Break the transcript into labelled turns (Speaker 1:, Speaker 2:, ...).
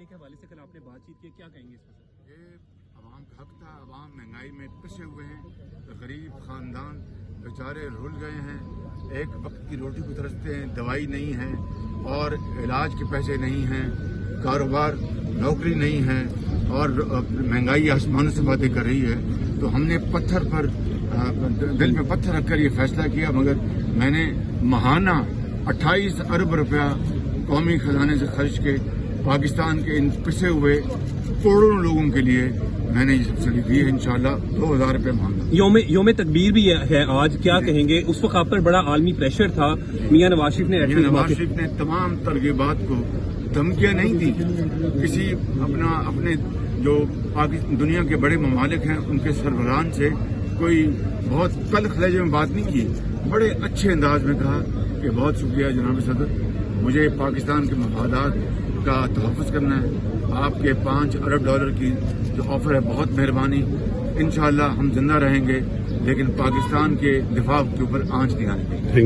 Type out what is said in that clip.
Speaker 1: کرنے کے حوالے سے کل آپ نے بات چیت کی، کیا کہیں گے اس پر؟
Speaker 2: یہ عوام کا حق تھا. عوام مہنگائی میں پسے ہوئے ہیں، غریب خاندان بیچارے رول گئے ہیں، ایک وقت کی روٹی کو ترستے ہیں، دوائی نہیں ہے اور علاج کے پیسے نہیں ہیں، کاروبار نوکری نہیں ہے اور مہنگائی آسمانوں سے باتیں کر رہی ہے. تو ہم نے پتھر پر دل میں پتھر رکھ کر یہ فیصلہ کیا، مگر میں نے ماہانہ 28 ارب روپیہ قومی خزانے سے خرچ کے پاکستان کے ان پسے ہوئے کروڑوں لوگوں کے لیے میں نے یہ سبسڈی دی ہے. انشاءاللہ 2000 روپے مانگا.
Speaker 1: یوم تکبیر بھی ہے آج، کیا کہیں گے؟ اس وقت آپ پر بڑا عالمی پریشر تھا، میاں نواز شریف نے
Speaker 2: تمام ترغیبات کو دھمکیاں نہیں دی. کسی اپنے جو دنیا کے بڑے ممالک ہیں ان کے سربراہان سے کوئی بہت تلخ لہجے میں بات نہیں کی، بڑے اچھے انداز میں کہا کہ بہت شکریہ جناب صدر، مجھے پاکستان کے مفادات کا تحفظ کرنا ہے. آپ کے 5 ارب ڈالر کی جو آفر ہے بہت مہربانی. انشاءاللہ ہم زندہ رہیں گے لیکن پاکستان کے دفاع کے اوپر آنچ نہیں آنے دیں گے.